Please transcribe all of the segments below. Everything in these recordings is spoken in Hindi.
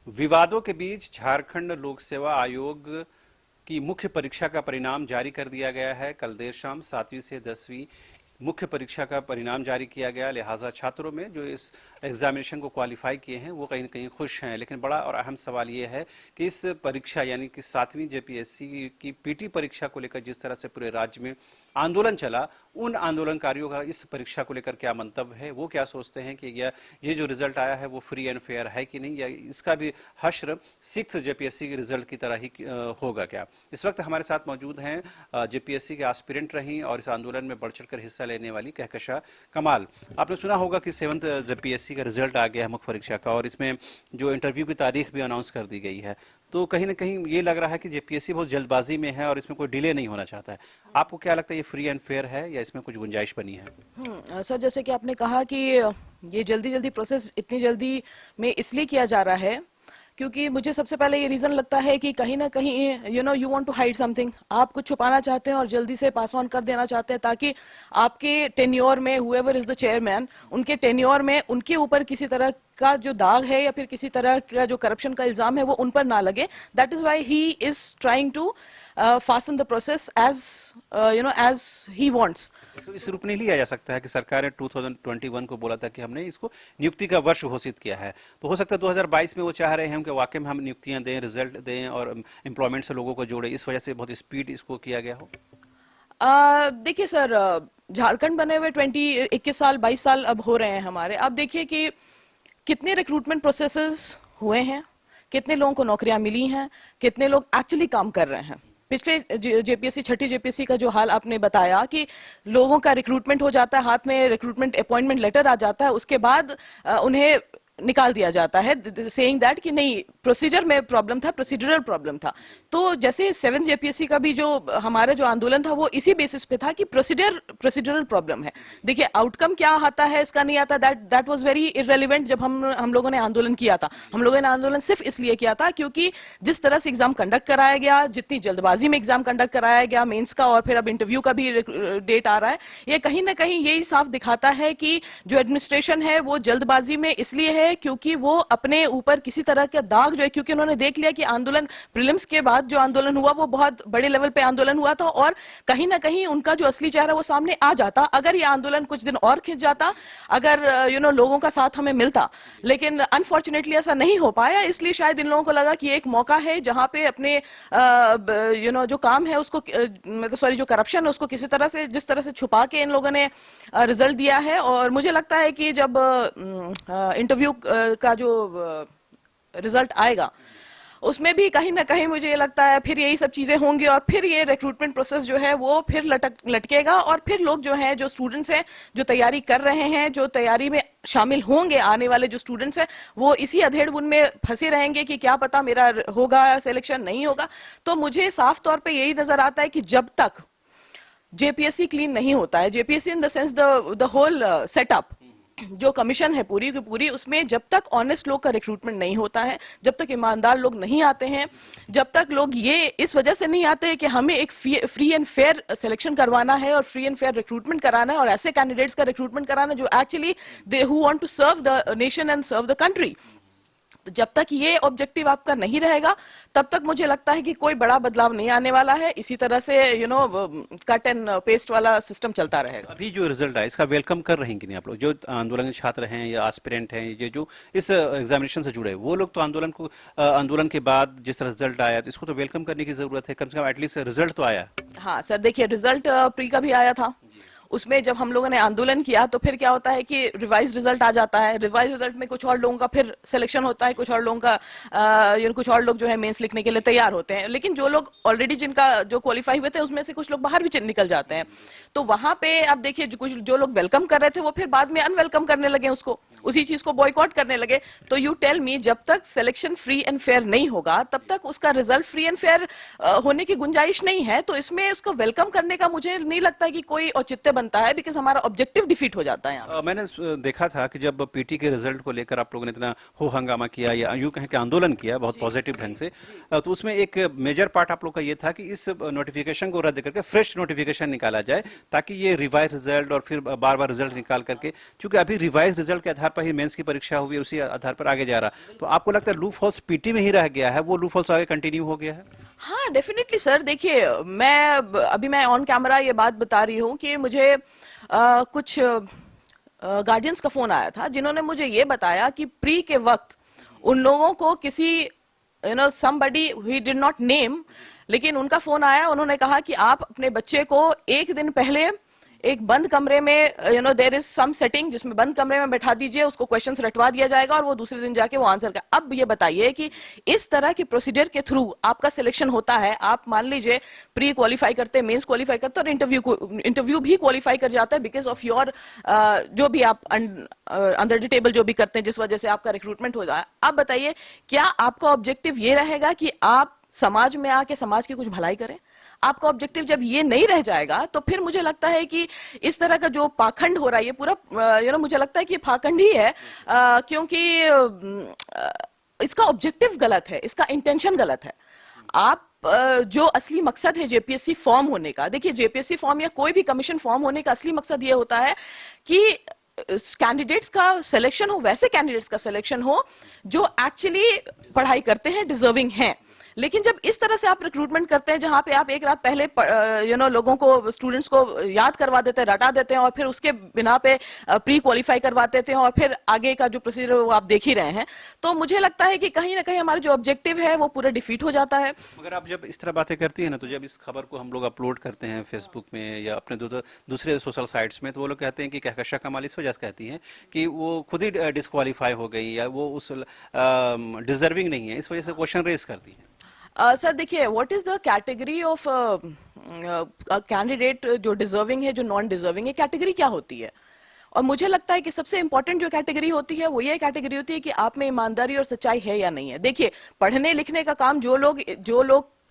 विवादों के बीच झारखंड लोक सेवा आयोग की मुख्य परीक्षा का परिणाम जारी कर दिया गया है। कल देर शाम 7वीं से 10वीं मुख्य परीक्षा का परिणाम जारी किया गया। लिहाजा छात्रों में जो इस एग्जामिनेशन को क्वालिफाई किए हैं वो कहीं न कहीं खुश हैं। लेकिन बड़ा और अहम सवाल ये है कि इस परीक्षा यानी कि 7वीं जेपीएससी की पीटी परीक्षा को लेकर जिस तरह से पूरे राज्य में आंदोलन चला, उन आंदोलनकारियों का इस परीक्षा को लेकर क्या मंतव्य है, वो क्या सोचते हैं कि ये जो रिजल्ट आया है वो फ्री एंड फेयर है कि नहीं, या इसका भी हश्र 6th जेपीएससी के रिजल्ट की तरह ही होगा क्या। इस वक्त हमारे साथ मौजूद हैं जेपीएससी के एस्पिरेंट रहीं और इस आंदोलन में बढ़ चढ़कर हिस्सा लेने वाली कहकशा कमाल। आपने सुना होगा कि 7th जेपीएससी का रिजल्ट आ गया है मुख्य परीक्षा का, और इसमें जो इंटरव्यू की तारीख भी अनाउंस कर दी गई है। तो कहीं ना कहीं ये लग रहा है कि जेपीएससी बहुत जल्दबाजी में है और इसमें कोई डिले नहीं होना चाहता है। आपको क्या लगता है, ये फ्री एंड फेयर है या इसमें कुछ गुंजाइश बनी है? सर, जैसे कि आपने कहा कि ये जल्दी जल्दी प्रोसेस इतनी जल्दी में इसलिए किया जा रहा है क्योंकि मुझे सबसे पहले ये रीजन लगता है कि कहीं ना कहीं you want to hide something, आप कुछ छुपाना चाहते हैं और जल्दी से पास ऑन कर देना चाहते हैं ताकि आपके टेन्योर में हुएवर इज द चेयरमैन, उनके टेन्योर में उनके ऊपर किसी तरह का जो दाग है या फिर किसी तरह का जो करप्शन का इल्जाम है वो उन पर ना लगे। That is why he is trying to fast the process as he wants. इसको इस रूप में लिया जा सकता है कि सरकार ने 2021 को बोला था कि हमने इसको नियुक्ति का वर्ष घोषित किया है, तो हो सकता है 2022 में वो चाह रहे हैं कि वाकई में हम नियुक्तियां दें, रिजल्ट दें और एम्प्लॉयमेंट से लोगों को जोड़े, इस वजह से बहुत स्पीड इसको किया गया हो। देखिए सर, झारखंड बने हुए 21 साल 22 साल अब हो रहे हैं हमारे। अब देखिए कि कितने रिक्रूटमेंट प्रोसेसेस हुए हैं, कितने लोगों को नौकरियां मिली हैं, कितने लोग एक्चुअली काम कर रहे हैं। पिछले जेपीएससी, छठी जेपीएससी का जो हाल आपने बताया कि लोगों का रिक्रूटमेंट हो जाता है, हाथ में रिक्रूटमेंट अपॉइंटमेंट लेटर आ जाता है, उसके बाद उन्हें निकाल दिया जाता है सेइंग दैट कि नहीं, प्रोसीजर में प्रॉब्लम था, प्रोसीजरल प्रॉब्लम था। तो जैसे 7 जेपीएससी का भी जो हमारा जो आंदोलन था वो इसी बेसिस पे था कि प्रोसीजरल प्रॉब्लम है। देखिए आउटकम क्या आता है इसका नहीं आता, दैट वाज वेरी इररेलेवेंट। जब हम लोगों ने आंदोलन किया था, हम लोगों ने आंदोलन सिर्फ इसलिए किया था क्योंकि जिस तरह से एग्जाम कंडक्ट कराया गया, जितनी जल्दबाजी में एग्जाम कंडक्ट कराया गया, मेंस का और फिर अब इंटरव्यू का भी डेट आ रहा है, ये कहीं ना कहीं यही साफ दिखाता है कि जो एडमिनिस्ट्रेशन है वो जल्दबाजी में इसलिए है क्योंकि वो अपने ऊपर किसी तरह का दाग जो है, क्योंकि उन्होंने देख लिया कि आंदोलन प्रीलिम्स के बाद जो आंदोलन हुआ वो बहुत बड़े लेवल पे आंदोलन हुआ था और कहीं ना कहीं उनका जो असली चेहरा वो सामने आ जाता अगर ये आंदोलन कुछ दिन और खिंच जाता, अगर लोगों का साथ हमें मिलता। लेकिन अनफॉर्चुनेटली ऐसा नहीं हो पाया, इसलिए शायद इन लोगों को लगा कि एक मौका है जहां पे अपने जो काम है उसको, मतलब सॉरी, जो करप्शन है उसको किसी तरह से, जिस तरह से छुपा के इन लोगों ने रिजल्ट दिया है। और मुझे लगता है कि जब इंटरव्यू का जो रिजल्ट आएगा उसमें भी कहीं ना कहीं मुझे ये लगता है फिर यही सब चीजें होंगी और फिर ये रिक्रूटमेंट प्रोसेस जो है वो फिर लटकेगा और फिर लोग जो हैं, जो स्टूडेंट्स हैं, जो तैयारी कर रहे हैं, जो तैयारी में शामिल होंगे, आने वाले जो स्टूडेंट्स हैं, वो इसी अधेड़-बुन में फंसे रहेंगे कि क्या पता मेरा होगा सिलेक्शन नहीं होगा। तो मुझे साफ तौर पे यही नजर आता है कि जब तक जेपीएससी क्लीन नहीं होता है, JPSC in the sense the whole setup, जो कमीशन है पूरी की पूरी, उसमें जब तक ऑनेस्ट लोग का रिक्रूटमेंट नहीं होता है, जब तक ईमानदार लोग नहीं आते हैं, जब तक लोग ये इस वजह से नहीं आते कि हमें एक फ्री एंड फेयर सिलेक्शन करवाना है और फ्री एंड फेयर रिक्रूटमेंट कराना है और ऐसे कैंडिडेट्स का रिक्रूटमेंट कराना जो actually they who want to serve the nation and serve the country, तो जब तक ये ऑब्जेक्टिव आपका नहीं रहेगा तब तक मुझे लगता है कि कोई बड़ा बदलाव नहीं आने वाला है। इसी तरह से कट एंड पेस्ट वाला सिस्टम चलता रहेगा। अभी जो रिजल्ट है इसका वेलकम कर रहे हैं कि नहीं आप लोग, जो आंदोलन के छात्र हैं या एस्पिरेंट हैं, ये जो इस एग्जामिनेशन से जुड़े, वो लोग तो आंदोलन के बाद जिस रिजल्ट आया तो इसको तो वेलकम करने की जरूरत है, कम से कम एटलीस्ट रिजल्ट तो आया। हाँ सर, देखिए रिजल्ट प्री का भी आया था, उसमें जब हम लोगों ने आंदोलन किया तो फिर क्या होता है कि रिवाइज रिजल्ट आ जाता है, रिवाइज रिजल्ट में कुछ और लोगों का फिर सिलेक्शन होता है, कुछ और लोगों का कुछ और लोग जो है मेंस लिखने के लिए तैयार होते हैं, लेकिन जो लोग ऑलरेडी जिनका जो क्वालिफाई हुए थे उसमें से कुछ लोग बाहर भी निकल जाते हैं। तो वहां पे अब देखिए जो लोग वेलकम कर रहे थे वो फिर बाद में अनवेलकम करने लगे, उसको उसी चीज को बॉयकॉट करने लगे। तो यू टेल मी, जब तक सिलेक्शन फ्री एंड फेयर नहीं होगा तब तक उसका रिजल्ट फ्री एंड फेयर होने की गुंजाइश नहीं है। तो इसमें उसको वेलकम करने का मुझे नहीं लगता है कि कोई औचित्य बनता है, बिकॉज हमारा ऑब्जेक्टिव डिफीट हो जाता है यहाँ। मैंने देखा था कि जब पीटी के रिजल्ट को लेकर आप लोगों ने इतना हो हंगामा किया या यूं कहें कि आंदोलन किया बहुत पॉजिटिव ढंग से, तो उसमें एक मेजर पार्ट आप लोग का ये था कि इस नोटिफिकेशन को रद्द करके फ्रेश नोटिफिकेशन निकाला जाए ताकि ये रिवाइज रिजल्ट और फिर बार बार रिजल्ट निकाल करके, क्योंकि अभी रिवाइज रिजल्ट के आधार ही मेंस की परीक्षा हुई, उसी आधार पर आगे जा रहा। तो आपको लगता है लूप होल्स पीटी में ही रह गया है, वो लूप होल्स आगे कंटिन्यू हो गया है? हाँ, डेफिनेटली सर। देखिए, अभी मैं ऑन कैमरा ये बात बता रही हूँ कि मुझे कुछ गार्डियंस का फोन आया था जिन्होंने मुझे ये बताया कि प्री के वक्त उन लोगों को किसी somebody he did not name, लेकिन उनका फोन आया, उन्होंने कहा कि आप अपने बच्चे को एक दिन पहले एक बंद कमरे में देयर इज सम सेटिंग जिसमें बंद कमरे में बैठा दीजिए, उसको क्वेश्चंस रटवा दिया जाएगा और वो दूसरे दिन जाके वो आंसर का। अब ये बताइए कि इस तरह के प्रोसीजर के थ्रू आपका सिलेक्शन होता है। आप मान लीजिए प्री क्वालिफाई करते हैं, मेंस क्वालिफाई करते हैं और इंटरव्यू भी क्वालिफाई कर जाता है बिकॉज ऑफ योर जो भी आप अंडर द टेबल जो भी करते हैं, जिस वजह से आपका रिक्रूटमेंट हो जाए। अब बताइए, क्या आपका ऑब्जेक्टिव ये रहेगा कि आप समाज में आके समाज की कुछ भलाई करें? आपका ऑब्जेक्टिव जब ये नहीं रह जाएगा तो फिर मुझे लगता है कि इस तरह का जो पाखंड हो रहा है ये पूरा मुझे लगता है कि पाखंड ही है, क्योंकि इसका ऑब्जेक्टिव गलत है, इसका इंटेंशन गलत है। आप जो असली मकसद है जेपीएससी फॉर्म होने का, देखिए जेपीएससी फॉर्म या कोई भी कमीशन फॉर्म होने का असली मकसद ये होता है कि कैंडिडेट्स का सिलेक्शन हो, वैसे कैंडिडेट्स का सिलेक्शन हो जो एक्चुअली पढ़ाई करते हैं, डिजर्विंग हैं। लेकिन जब इस तरह से आप रिक्रूटमेंट करते हैं जहां पे आप एक रात पहले लोगों को, स्टूडेंट्स को याद करवा देते हैं, रटा देते हैं और फिर उसके बिना पे प्री क्वालिफाई करवा देते हैं और फिर आगे का जो प्रोसीजर वो आप देख ही रहे हैं, तो मुझे लगता है कि कहीं ना कहीं हमारा जो ऑब्जेक्टिव है वो पूरा डिफीट हो जाता है। मगर आप जब इस तरह बातें करती है ना, तो जब इस खबर को हम लोग अपलोड करते हैं फेसबुक में या अपने दूसरे सोशल साइट्स में, तो वो लोग कहते हैं कि कहकशा कमाल इस वजह से कहती हैं कि वो खुद ही डिस्क्वालीफाई हो गई या वो उस डिजर्विंग नहीं है, इस वजह से क्वेश्चन रेज करती हैं। सर देखिए, what is the category of candidate जो डिजर्विंग है, जो नॉन डिजर्विंग है, कैटेगरी क्या होती है? और मुझे लगता है कि सबसे इंपॉर्टेंट जो कैटेगरी होती है वो ये कैटेगरी होती है कि आप में ईमानदारी और सच्चाई है या नहीं है। देखिए, पढ़ने लिखने का काम जो लोग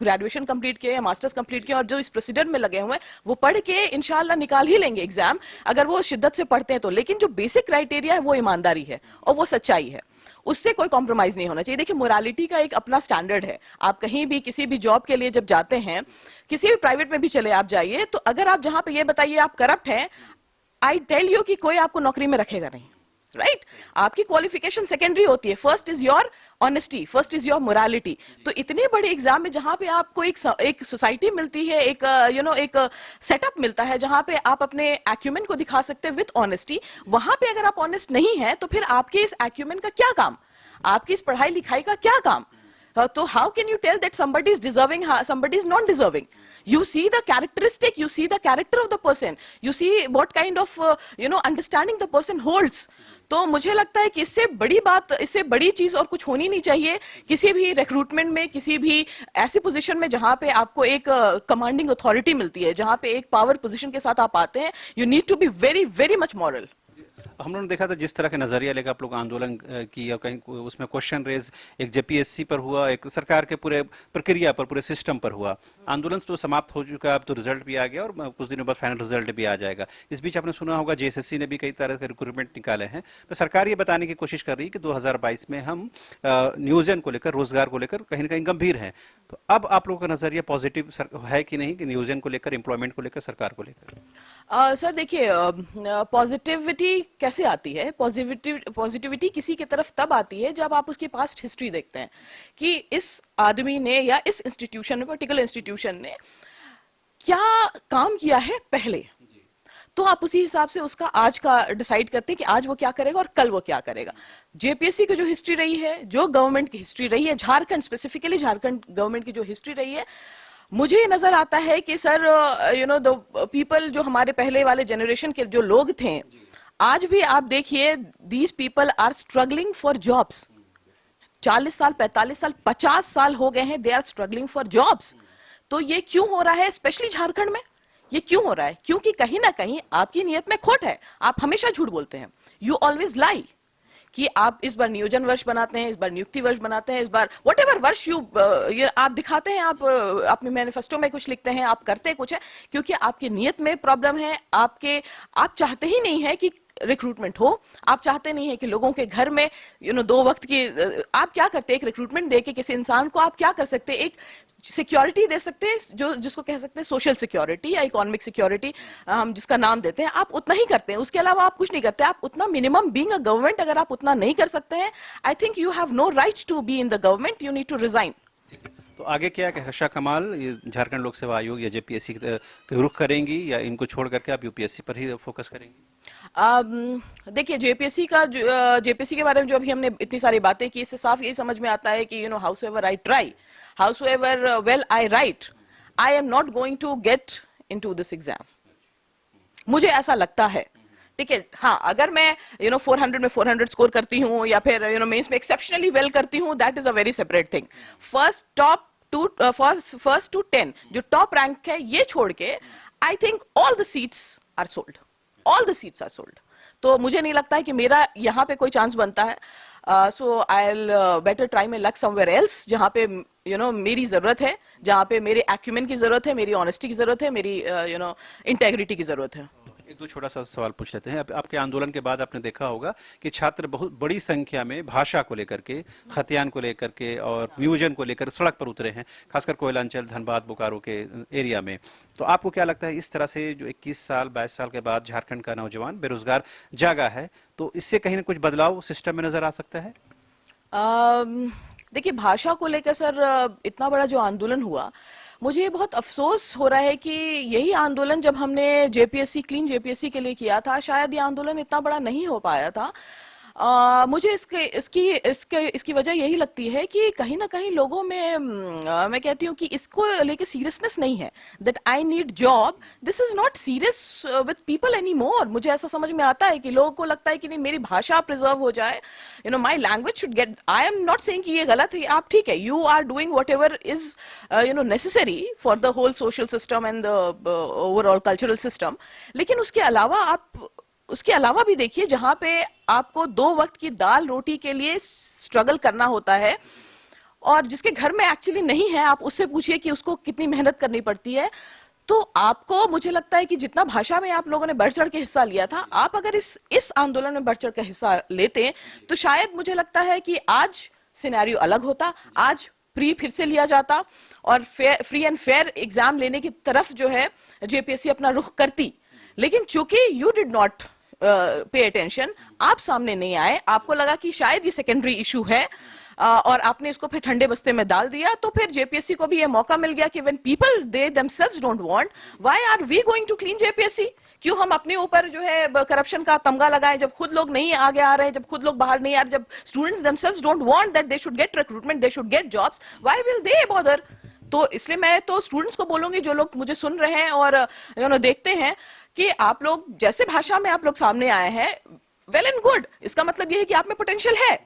ग्रेजुएशन कंप्लीट किए या मास्टर्स कंप्लीट किए और जो इस प्रोसीजर में लगे हुए हैं, वो पढ़ के इंशाल्लाह निकाल ही लेंगे एग्जाम, अगर वो शिद्दत से पढ़ते हैं तो। लेकिन जो बेसिक क्राइटेरिया है वो ईमानदारी है और वो सच्चाई है, उससे कोई कॉम्प्रोमाइज नहीं होना चाहिए। देखिए, मोरालिटी का एक अपना स्टैंडर्ड है। आप कहीं भी किसी भी जॉब के लिए जब जाते हैं, किसी भी प्राइवेट में भी चले आप जाइए, तो अगर आप जहां पे ये बताइए आप करप्ट हैं, आई टेल यू कि कोई आपको नौकरी में रखेगा नहीं, राइट? आपकी क्वालिफिकेशन सेकेंडरी होती है, first is your honesty, first is your morality. तो इतने बड़े एग्जाम में जहां पे आपको एक सोसाइटी मिलती है, एक सेटअप मिलता है जहां पे आप अपने एक्यूमेन को दिखा सकते हैं विद ऑनेस्टी, वहां पे अगर आप ऑनेस्ट नहीं है तो फिर आपके इस एक्यूमेन का क्या काम, आपकी इस पढ़ाई लिखाई का क्या काम? तो how can you tell that somebody is deserving, somebody is non deserving? You see the characteristic, you see the character of the person, you see what kind of understanding the person holds. तो मुझे लगता है कि इससे बड़ी बात, इससे बड़ी चीज और कुछ होनी नहीं चाहिए किसी भी रिक्रूटमेंट में, किसी भी ऐसी पोजीशन में जहां पे आपको एक कमांडिंग अथॉरिटी मिलती है, जहां पे एक पावर पोजीशन के साथ आप आते हैं। You need to be very very much moral. हम लोगों ने देखा था जिस तरह के नजरिया लेकर आप लोग आंदोलन की और कहीं उसमें क्वेश्चन रेज एक जेपीएससी पर हुआ, एक सरकार के पूरे प्रक्रिया पर, पूरे सिस्टम पर हुआ। आंदोलन तो समाप्त हो चुका है, अब तो रिजल्ट भी आ गया और कुछ दिनों बाद फाइनल रिजल्ट भी आ जाएगा। इस बीच आपने सुना होगा जेएसएससी ने भी कई तरह के रिक्रूटमेंट निकाले हैं। तो सरकार ये बताने की कोशिश कर रही है कि 2022 में हम नियोजन को लेकर, रोजगार को लेकर कहीं ना कहीं गंभीर हैं। तो अब आप लोगों का नजरिया पॉजिटिव है कि नहीं, कि नियोजन को लेकर, एम्प्लॉयमेंट को लेकर, सरकार को लेकर? सर देखिए, पॉजिटिविटी कैसे आती है? पॉजिटिविटी किसी की तरफ तब आती है जब आप उसकी पास्ट हिस्ट्री देखते हैं कि इस आदमी ने या इस इंस्टीट्यूशन ने, पर्टिकुलर इंस्टीट्यूशन ने क्या काम किया है पहले, तो आप उसी हिसाब से उसका आज का डिसाइड करते हैं कि आज वो क्या करेगा और कल वो क्या करेगा। जेपीएससी की जो हिस्ट्री रही है, जो गवर्नमेंट की हिस्ट्री रही है, झारखंड स्पेसिफिकली झारखंड गवर्नमेंट की जो हिस्ट्री रही है, मुझे ये नजर आता है कि सर द पीपल, जो हमारे पहले वाले जनरेशन के जो लोग थे, आज भी आप देखिए, these people are struggling for jobs. 40 साल, 45 साल, 50 साल हो गए हैं, they are struggling for jobs. तो ये क्यों हो रहा है, स्पेशली झारखंड में? ये क्यों हो रहा है? क्योंकि कहीं ना कहीं आपकी नीयत में खोट है। आप हमेशा झूठ बोलते हैं, यू ऑलवेज लाई, कि आप इस बार नियोजन वर्ष बनाते हैं, इस बार नियुक्ति वर्ष बनाते हैं, इस बार वट एवर वर्ष ये आप दिखाते हैं, आप अपने मैनिफेस्टो में कुछ लिखते हैं, आप करते कुछ है, क्योंकि आपकी नीयत में प्रॉब्लम है। आप चाहते ही नहीं है कि रिक्रूटमेंट हो, आप चाहते नहीं है कि लोगों के घर में दो वक्त की आप क्या करते हैं, एक रिक्रूटमेंट दे के किसी इंसान को आप क्या कर सकते हैं, एक सिक्योरिटी दे सकते हैं, जो जिसको कह सकते हैं सोशल सिक्योरिटी या इकोनॉमिक सिक्योरिटी, हम जिसका नाम देते हैं, आप उतना ही करते हैं, उसके अलावा आप कुछ नहीं करते। आप उतना मिनिमम बीइंग अ गवर्नमेंट अगर आप उतना नहीं कर सकते हैं, I think you have no right to be in the government, you need to resign. तो आगे क्या है कि हर्षा कमाल ये झारखंड लोक सेवा आयोग या जेपीएससी के रुख करेंगी, या इनको छोड़ करके आप यूपीएससी पर ही फोकस करेंगी? देखिए, जेपीएससी के बारे में जो अभी हमने इतनी सारी बातें की, इससे साफ यही समझ में आता है कि howsoever I try, howsoever well I write, I am not going to get into this exam. मुझे ऐसा लगता है, ठीक है। हाँ, अगर मैं 400 में 400 स्कोर करती हूँ या फिर मेंस में एक्सेप्शनली वेल करती हूँ, that is a very separate thing. First to 10 जो टॉप रैंक है, ये छोड़ के I think all the seats are sold, all the seats are sold. तो मुझे नहीं लगता है कि मेरा यहाँ पे कोई चांस बनता है। So I will better try my luck somewhere else, जहाँ पे मेरी जरूरत है, जहाँ पे मेरे एक्यूमेन की जरूरत है, मेरी ऑनेस्टी की जरूरत है, मेरी इंटेग्रिटी की जरूरत है। एक दो छोटा सा सवाल पूछ लेते हैं। आपके आंदोलन के बाद आपने देखा होगा कि छात्र बहुत बड़ी संख्या में भाषा को लेकर के, खतियान को लेकर के और नियोजन को लेकर सड़क पर उतरे हैं, खासकर कोयलांचल, धनबाद, बोकारो के एरिया में। तो आपको क्या लगता है, इस तरह से जो 21 साल 22 साल के बाद झारखंड का नौजवान बेरोजगार जागा है, तो इससे कहीं ना कुछ बदलाव सिस्टम में नजर आ सकता है? देखिए, भाषा को लेकर सर इतना बड़ा जो आंदोलन हुआ, मुझे बहुत अफसोस हो रहा है कि यही आंदोलन जब हमने जेपीएससी, क्लीन जेपीएससी के लिए किया था, शायद ये आंदोलन इतना बड़ा नहीं हो पाया था। मुझे इसकी वजह यही लगती है कि कहीं ना कहीं लोगों में मैं कहती हूँ कि इसको लेके सीरियसनेस नहीं है, that I need job, this is not serious with people any more. मुझे ऐसा समझ में आता है कि लोगों को लगता है कि नहीं, मेरी भाषा प्रिजर्व हो जाए, my language should get, I am not saying कि ये गलत है, आप ठीक है, you are doing whatever is necessary for the whole social system and the overall cultural system, लेकिन उसके अलावा भी देखिए, जहां पे आपको 2 वक्त की दाल रोटी के लिए स्ट्रगल करना होता है, और जिसके घर में एक्चुअली नहीं है, आप उससे पूछिए कि उसको कितनी मेहनत करनी पड़ती है। तो आपको, मुझे लगता है कि जितना भाषा में आप लोगों ने बढ़ चढ़ के हिस्सा लिया था, आप अगर इस आंदोलन में बढ़ चढ़ के हिस्सा लेते, तो शायद मुझे लगता है कि आज सिनेरियो अलग होता, आज प्री फिर से लिया जाता, और फ्री एंड फेयर एग्जाम लेने की तरफ जो है जेपीएससी अपना रुख करती। लेकिन चूंकि you did not pay attention, आप सामने नहीं आए, आपको लगा कि शायद ये सेकेंडरी इशू है, और आपने इसको फिर ठंडे बस्ते में डाल दिया, तो फिर जेपीएससी को भी ये मौका मिल गया कि when people they themselves don't want, why are we going to clean JPSC? क्यों हम अपने ऊपर जो है करप्शन का तमगा लगाएं, जब खुद लोग नहीं आगे आ रहे, जब खुद लोग बाहर नहीं आ रहे, जब students themselves don't want that they should get recruitment, they should get jobs, why will they bother? तो इसलिए मैं तो स्टूडेंट्स को बोलूंगी, जो लोग मुझे सुन रहे हैं और देखते हैं, कि आप लोग जैसे भाषा में आप लोग सामने आए हैं, वेल एंड गुड, इसका मतलब यह है कि आप में पोटेंशियल है,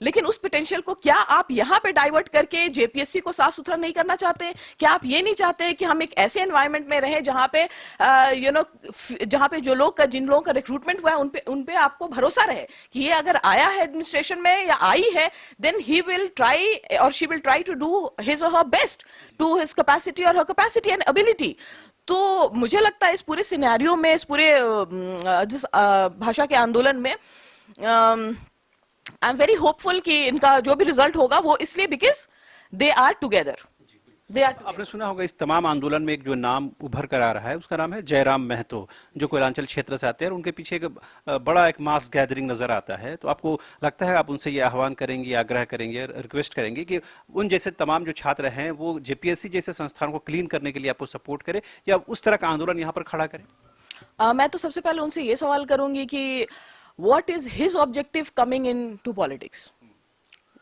लेकिन उस पोटेंशियल को क्या आप यहाँ पे डाइवर्ट करके जेपीएससी को साफ सुथरा नहीं करना चाहते? क्या आप ये नहीं चाहते कि हम एक ऐसे एनवायरनमेंट में रहें जहाँ पे जहाँ पे जिन लोगों का रिक्रूटमेंट हुआ है, उन पे आपको भरोसा रहे कि ये अगर आया है एडमिनिस्ट्रेशन में या आई है, देन ही विल ट्राई और she will try to do his और her best to his capacity और हर कैपेसिटी एंड एबिलिटी। तो मुझे लगता है इस पूरे सिनेरियो में, इस पूरे जिस भाषा के आंदोलन में, आई एम वेरी होपफुल कि इनका जो भी रिजल्ट होगा वो इसलिए because they are together, they are. आपने सुना होगा इस तमाम आंदोलन में एक जो नाम उभर कर आ रहा है, उसका नाम है जयराम महतो, जो कोयलांचल क्षेत्र से आते हैं, और उनके पीछे एक बड़ा एक मास गैदरिंग नजर आता है। तो आपको लगता है आप उनसे ये आह्वान करेंगे, आग्रह करेंगे, रिक्वेस्ट करेंगे कि उन जैसे तमाम जो छात्र हैं वो जेपीएससी जैसे संस्थान को क्लीन करने के लिए आपको सपोर्ट करें, या उस तरह का आंदोलन यहाँ पर खड़ा करें? मैं तो सबसे पहले उनसे ये सवाल करूंगी कि what is his objective coming into politics?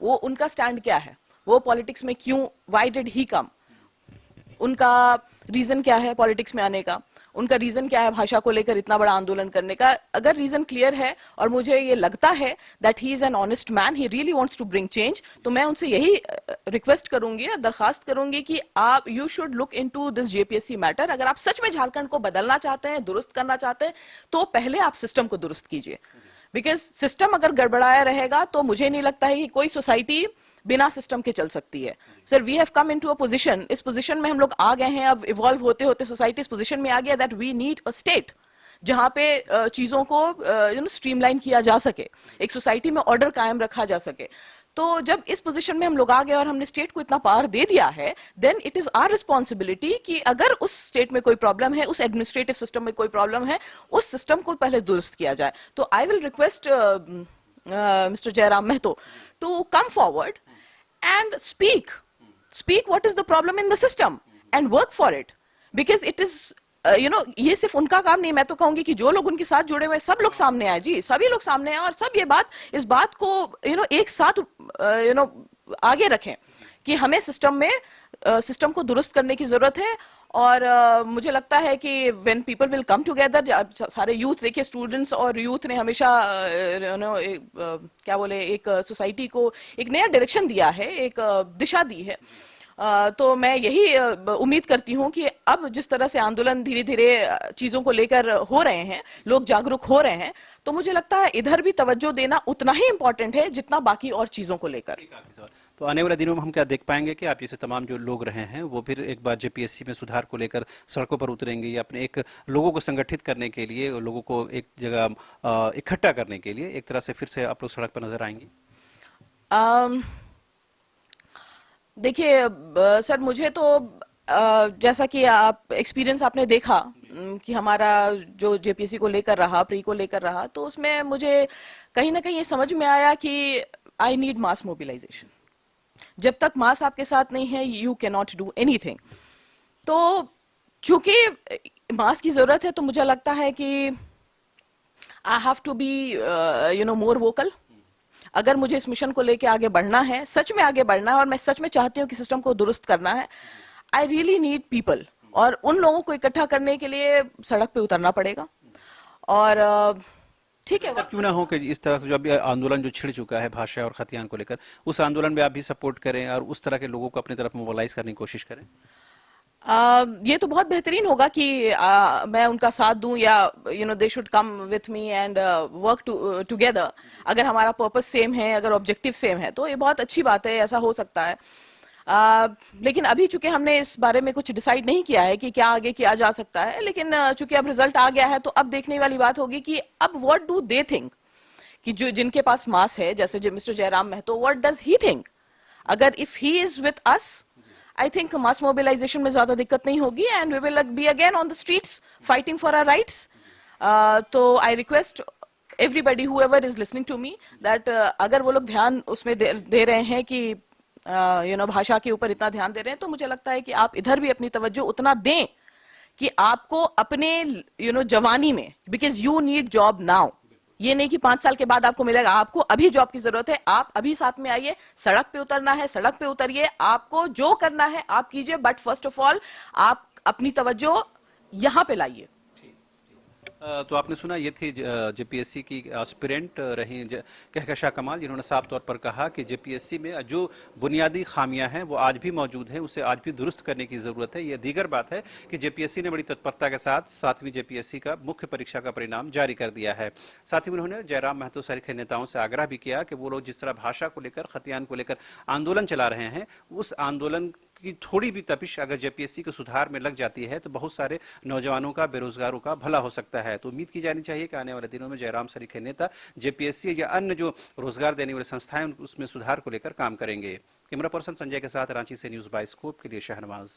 वो उनका स्टैंड क्या है, वो पॉलिटिक्स में क्यों, why did he come? उनका रीजन क्या है पॉलिटिक्स में आने का, उनका रीजन क्या है भाषा को लेकर इतना बड़ा आंदोलन करने का? अगर रीजन क्लियर है और मुझे ये लगता है that he is an honest man, he really wants to bring change, तो मैं उनसे यही रिक्वेस्ट करूंगी, दरखास्त करूंगी कि आप you should look into this JPSC matter. अगर आप सच में झारखंड को बदलना चाहते हैं, दुरुस्त करना चाहते हैं, तो पहले आप सिस्टम को दुरुस्त कीजिए, बिकॉज सिस्टम अगर गड़बड़ाया रहेगा तो मुझे नहीं लगता है कि कोई सोसाइटी बिना सिस्टम के चल सकती है। Sir, we have come into a position, इस पोजीशन में हम लोग आ गए हैं, अब इवॉल्व होते होते सोसाइटी इस पोजीशन में आ गया that we need a state जहां पे चीजों को स्ट्रीमलाइन किया जा सके, एक सोसाइटी में ऑर्डर कायम रखा जा सके। तो जब इस पोजीशन में हम लोग आ गए और हमने स्टेट को इतना पावर दे दिया है, then it is our responsibility कि अगर उस स्टेट में कोई प्रॉब्लम है, उस एडमिनिस्ट्रेटिव सिस्टम में कोई प्रॉब्लम है, उस सिस्टम को पहले दुरुस्त किया जाए। तो I will request mister Jairam Mahato to come forward and speak what is the problem in the system and work for it, because it is ये सिर्फ उनका काम नहीं, मैं तो कहूंगी कि जो लोग उनके साथ जुड़े हुए सब लोग सामने आए जी, सभी लोग सामने आए और सब इस बात को एक साथ आगे रखें कि हमें सिस्टम को दुरुस्त करने की जरूरत है। और मुझे लगता है कि when people will come together, सारे यूथ, देखिए स्टूडेंट्स और यूथ ने हमेशा क्या बोले, एक सोसाइटी को एक नया डायरेक्शन दिया है, एक दिशा दी है। तो मैं यही उम्मीद करती हूं कि अब जिस तरह से आंदोलन धीरे धीरे चीजों को लेकर हो रहे हैं, लोग जागरूक हो रहे हैं, तो मुझे लगता है इधर भी तवज्जो देना उतना ही इम्पोर्टेंट है जितना बाकी और चीजों को लेकर। तो आने वाले दिनों में हम क्या देख पाएंगे कि आप जैसे तमाम जो लोग रहे हैं वो फिर एक बार जेपीएससी में सुधार को लेकर सड़कों पर उतरेंगे, या अपने एक लोगों को संगठित करने के लिए, लोगों को एक जगह इकट्ठा करने के लिए एक तरह से फिर से आप लोग सड़क पर नजर आएंगे? देखिए सर, मुझे तो जैसा कि आप एक्सपीरियंस आपने देखा कि हमारा जो जेपीएससी को लेकर रहा, प्री को लेकर रहा, तो उसमें मुझे कहीं ना कहीं ये समझ में आया कि आई नीड मास मोबिलाइजेशन। जब तक मास आपके साथ नहीं है, you can not do anything. तो चूंकि मास की जरूरत है, तो मुझे लगता है कि I have to be more vocal. अगर मुझे इस मिशन को लेके आगे बढ़ना है, सच में आगे बढ़ना है, और मैं सच में चाहती हूँ कि सिस्टम को दुरुस्त करना है, आई रियली नीड पीपल। और उन लोगों को इकट्ठा करने के लिए सड़क पे उतरना पड़ेगा। और ठीक है, क्यों ना हो कि इस तरह जो अभी आंदोलन जो छिड़ चुका है भाषा और खतियान को लेकर, उस आंदोलन में आप भी सपोर्ट करें और उस तरह के लोगों को अपनी तरफ मोबिलाइज करने की कोशिश करें। ये तो बहुत बेहतरीन होगा कि मैं उनका साथ दूं, या they should come with me and work together. अगर हमारा पर्पस सेम है, अगर ऑब्जेक्टिव सेम है, तो ये बहुत अच्छी बात है, ऐसा हो सकता है। लेकिन अभी चूंकि हमने इस बारे में कुछ डिसाइड नहीं किया है कि क्या आगे किया जा सकता है, लेकिन चूंकि अब रिजल्ट आ गया है, तो अब देखने वाली बात होगी कि अब व्हाट डू दे थिंक, कि जो जिनके पास मास है, जैसे Mister Jairam Mahato, what does he think. अगर if he is with us, I think mass mobilization में ज्यादा दिक्कत नहीं होगी, and we will be again on the streets fighting for our rights. तो I request everybody whoever is listening to me that अगर वो लोग ध्यान उसमें दे रहे हैं कि भाषा के ऊपर इतना ध्यान दे रहे हैं, तो मुझे लगता है कि आप इधर भी अपनी तवज्जो उतना दें कि आपको अपने जवानी में, because you need job now. ये नहीं कि 5 साल के बाद आपको मिलेगा, आपको अभी जॉब की जरूरत है। आप अभी साथ में आइए, सड़क पे उतरना है, सड़क पे उतरिए, आपको जो करना है आप कीजिए, बट फर्स्ट ऑफ ऑल आप अपनी तवज्जो यहां पे लाइए। तो आपने सुना, ये थी जेपीएससी की एस्पिरेंट रही कहकशा कमाल, जिन्होंने साफ तौर पर कहा कि जेपीएससी में जो बुनियादी खामियां हैं वो आज भी मौजूद हैं, उसे आज भी दुरुस्त करने की ज़रूरत है। ये दीगर बात है कि जेपीएससी ने बड़ी तत्परता के साथ 7वीं जेपीएससी का मुख्य परीक्षा का परिणाम जारी कर दिया है। साथ ही उन्होंने जयराम महतो सरीखे नेताओं से आग्रह भी किया कि वो लोग जिस तरह भाषा को लेकर, खतियान को लेकर आंदोलन चला रहे हैं, उस आंदोलन की थोड़ी भी तपिश अगर जेपीएससी के सुधार में लग जाती है तो बहुत सारे नौजवानों का, बेरोजगारों का भला हो सकता है। तो उम्मीद की जानी चाहिए कि आने वाले दिनों में जयराम सरीखे नेता जेपीएससी या अन्य जो रोजगार देने वाली संस्थाएं उसमें सुधार को लेकर काम करेंगे। कैमरा पर्सन संजय के साथ रांची से न्यूज़ बाय स्कोप के लिए शहनवाज।